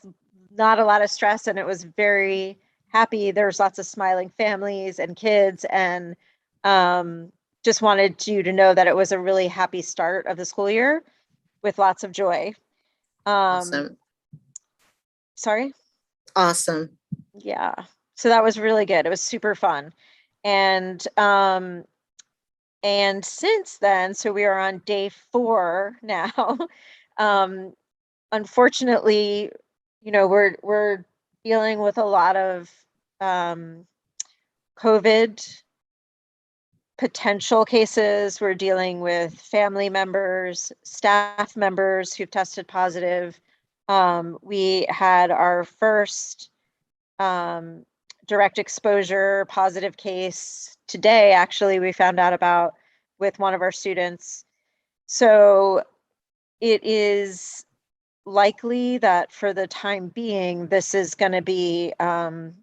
not a lot of stress, and it was very happy. There's lots of smiling families and kids, and just wanted you to know that it was a really happy start of the school year with lots of joy. Awesome. Sorry? Awesome. Yeah. So that was really good. It was super fun. And since then, so we are on day 4 now. Unfortunately, you know, we're dealing with a lot of COVID potential cases. We're dealing with family members, staff members who've tested positive. We had our first direct exposure positive case today, actually, we found out about with one of our students. So it is likely that for the time being, this is going to be time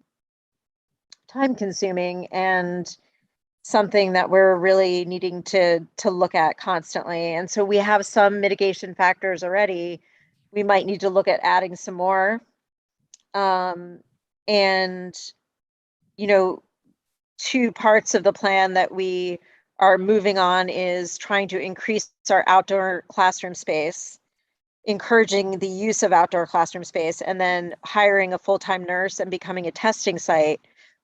consuming and something that we're really needing to look at constantly. And so we have some mitigation factors already. We might need to look at adding some more. And, you know, 2 parts of the plan that we are moving on is trying to increase our outdoor classroom space, encouraging the use of outdoor classroom space, and then hiring a full-time nurse and becoming a testing site.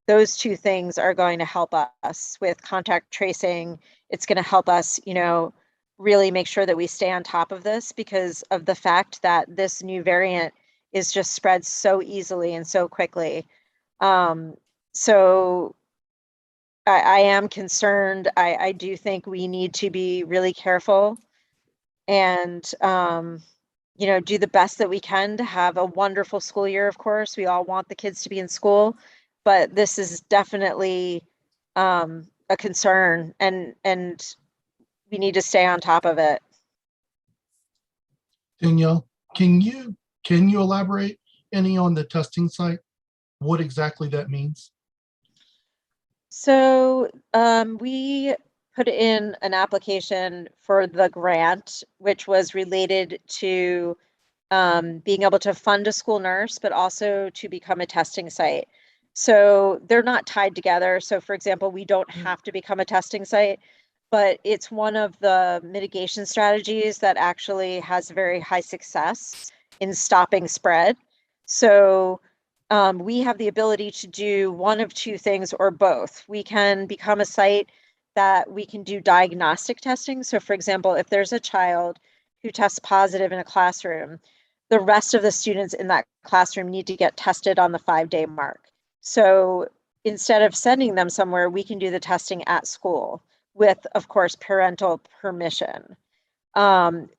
Those 2 things are going to help us with contact tracing. It's going to help us, you know, really make sure that we stay on top of this because of the fact that this new variant is just spread so easily and so quickly. So I am concerned. I do think we need to be really careful and, you know, do the best that we can to have a wonderful school year. Of course, we all want the kids to be in school, but this is definitely a concern, and we need to stay on top of it. Danielle, can you elaborate any on the testing site? What exactly that means? So we put in an application for the grant, which was related to being able to fund a school nurse, but also to become a testing site. So they're not tied together. So for example, we don't have to become a testing site, but it's one of the mitigation strategies that actually has very high success in stopping spread. So we have the ability to do one of 2 things or both. We can become a site that we can do diagnostic testing. So for example, if there's a child who tests positive in a classroom, the rest of the students in that classroom need to get tested on the 5-day mark. So instead of sending them somewhere, we can do the testing at school with, of course, parental permission.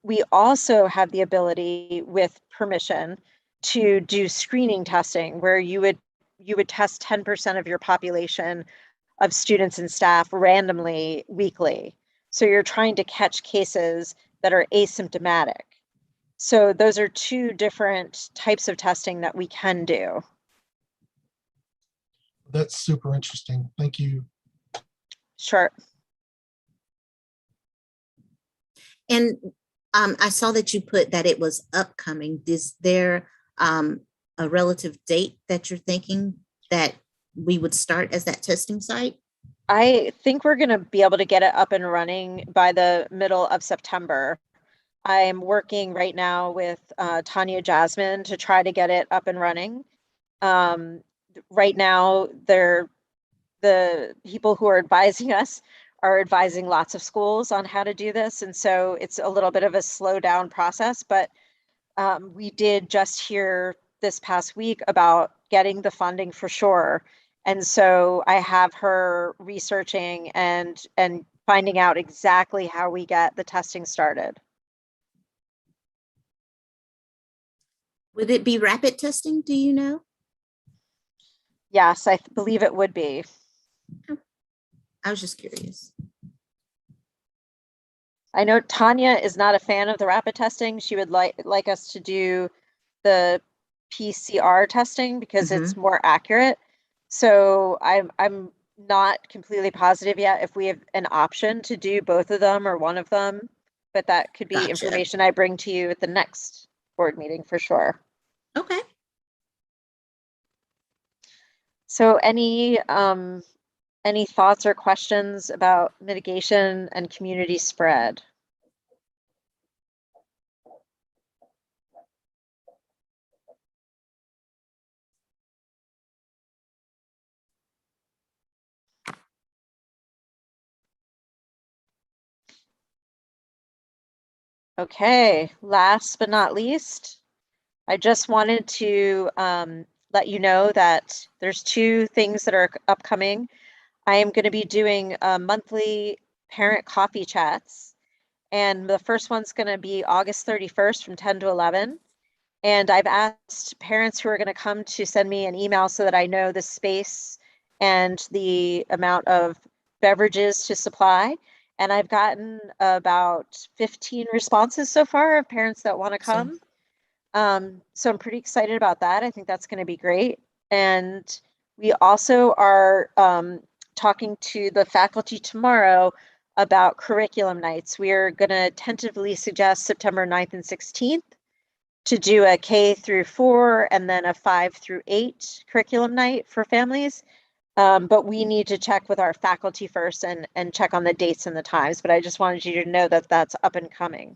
We also have the ability with permission to do screening testing where you would test 10% of your population of students and staff randomly weekly. So you're trying to catch cases that are asymptomatic. So those are 2 different types of testing that we can do. That's super interesting. Thank you. Sure. And I saw that you put that it was upcoming. Is there a relative date that you're thinking that we would start as that testing site? I think we're going to be able to get it up and running by the middle of September. I'm working right now with Tanya Jasmine to try to get it up and running. Right now, the people who are advising us are advising lots of schools on how to do this. And so it's a little bit of a slow down process, but we did just hear this past week about getting the funding for sure. And so I have her researching and finding out exactly how we get the testing started. Would it be rapid testing? Do you know? Yes, I believe it would be. I was just curious. I know Tanya is not a fan of the rapid testing. She would like us to do the PCR testing because it's more accurate. So I'm not completely positive yet if we have an option to do both of them or one of them, but that could be Gotcha. information I bring to you at the next board meeting for sure. Okay. So any thoughts or questions about mitigation and community spread? Okay, last but not least, I just wanted to let you know that there's two things that are upcoming. I am going to be doing monthly parent coffee chats, and the first one's going to be August 31st from 10 to 11. And I've asked parents who are going to come to send me an email so that I know the space and the amount of beverages to supply. And I've gotten about 15 responses so far of parents that want to come. So I'm pretty excited about that. I think that's going to be great. And we also are talking to the faculty tomorrow about curriculum nights. We are going to tentatively suggest September 9th and 16th to do a K through 4 and then a 5 through 8 curriculum night for families. But we need to check with our faculty first and check on the dates and the times. But I just wanted you to know that that's up and coming.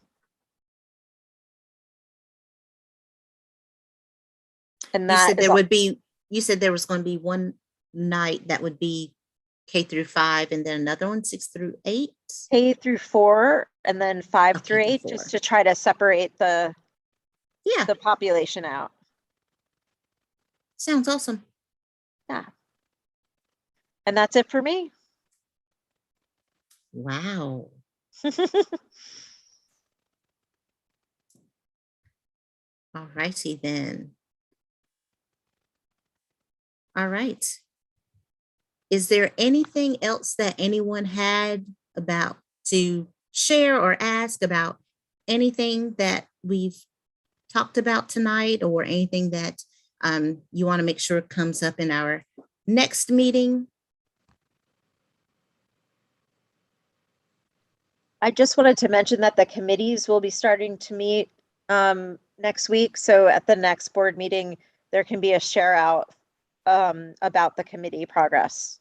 And You that said is there would be, you said there was going to be one night that would be K through 5 and then another one 6 through 8. K through 4 and then 5 Okay, through 8, through just 4. to try to separate the Yeah, population out. sounds awesome. Yeah. And that's it for me. Wow. All righty then. All right. Is there anything else that anyone had about to share or ask about anything that we've talked about tonight, or anything that you want to make sure comes up in our next meeting? I just wanted to mention that the committees will be starting to meet next week. So at the next board meeting, there can be a share out about the committee progress.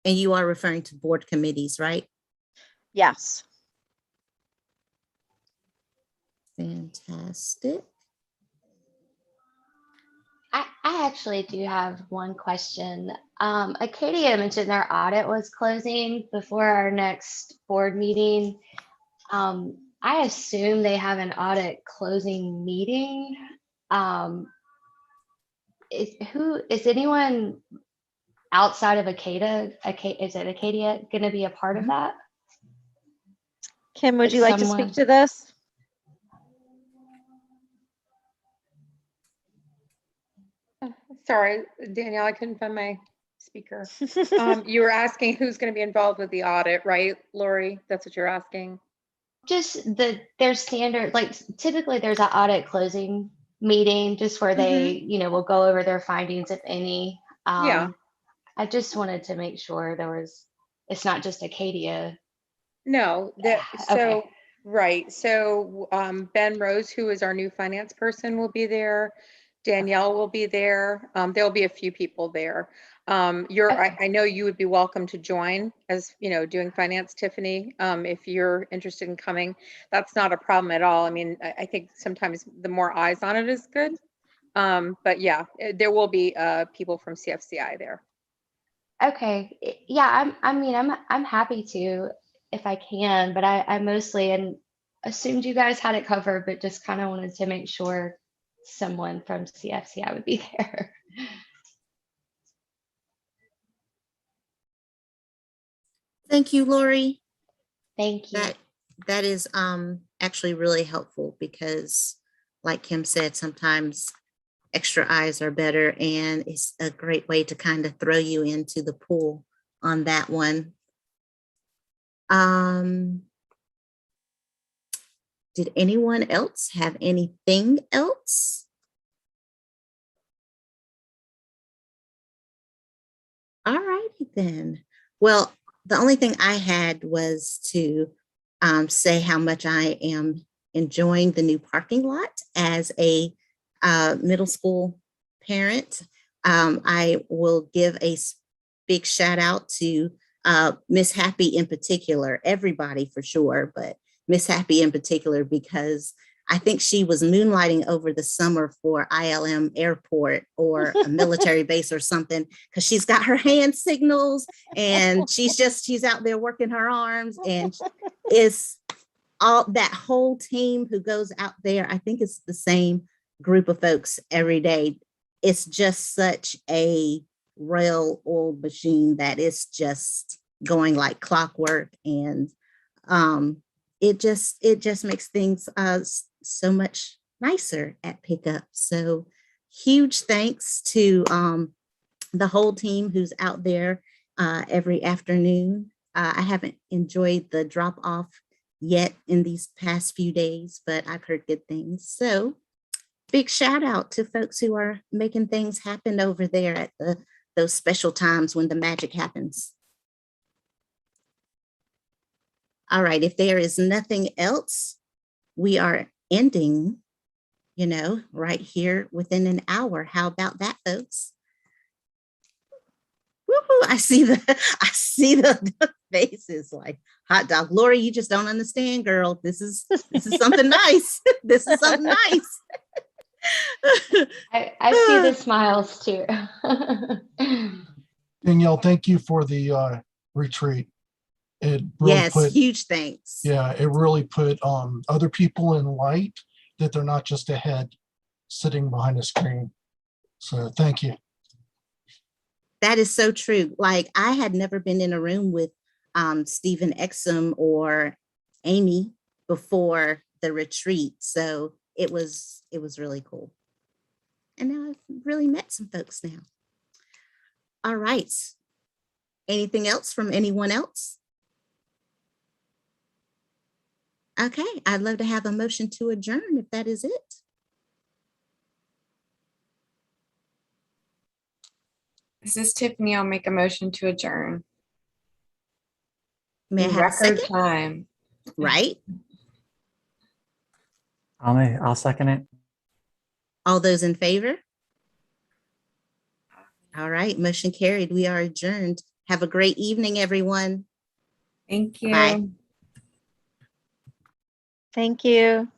And you are referring to board committees, right? Yes. Fantastic. I actually do have one question. Acadia mentioned their audit was closing before our next board meeting. I assume they have an audit closing meeting. Is anyone outside of Acadia, is it Acadia going to be a part of that? Kim, would Like you like to speak to this? Sorry, Danielle, I couldn't find my speaker. You were asking who's going to be involved with the audit, right, Lori? That's what you're asking. Just their standard, like typically there's an audit closing meeting just where they, will go over their findings, if any. Yeah. I just wanted to make sure it's not just Acadia. No, so, Okay. right. So Ben Rose, who is our new finance person, will be there. Danielle will be there. There'll be a few people there. Okay. I know you would be welcome to join as, doing finance, Tiffany, if you're interested in coming. That's not a problem at all. I mean, I think sometimes the more eyes on it is good. But yeah, there will be people from CFCI there. Okay. Yeah, I'm happy to if I can, but I mostly and assumed you guys had it covered, but just kind of wanted to make sure someone from CFCI would be there. Thank you, Lori. Thank you. That is actually really helpful because, like Kim said, sometimes extra eyes are better, and it's a great way to kind of throw you into the pool on that one. Did anyone else have anything else? All righty then. Well, the only thing I had was to say how much I am enjoying the new parking lot as a middle school parent. I will give a big shout out to Miss Happy in particular, everybody for sure, but Miss Happy in particular, because I think she was moonlighting over the summer for ILM Airport or a military base or something, because she's got her hand signals and she's out there working her arms, and it's all that whole team who goes out there. I think it's the same group of folks every day. It's just such a well-oiled machine that it's just going like clockwork, and it just makes things so much nicer at pickup. So huge thanks to the whole team who's out there every afternoon. I haven't enjoyed the drop off yet in these past few days, but I've heard good things. So big shout out to folks who are making things happen over there at those special times when the magic happens. All right, if there is nothing else, we are ending, right here within an hour. How about that, folks? Woo-hoo, I see the faces like hot dog. Lori, you just don't understand, girl. This is something nice. This is something nice. I see the smiles too. Danielle, thank you for the retreat. It really yes, huge thanks. Yeah, it really put other people in light, that they're not just a head sitting behind a screen. So thank you. That is so true. Like, I had never been in a room with Stephen Exum or Amy before the retreat. So it was really cool. And now I've really met some folks now. All right. Anything else from anyone else? Okay, I'd love to have a motion to adjourn if that is it. This is Tiffany. I'll make a motion to adjourn. May I In have a record second? time. Right? I'll second it. All those in favor? All right, motion carried. We are adjourned. Have a great evening, everyone. Thank you. Bye. Thank you.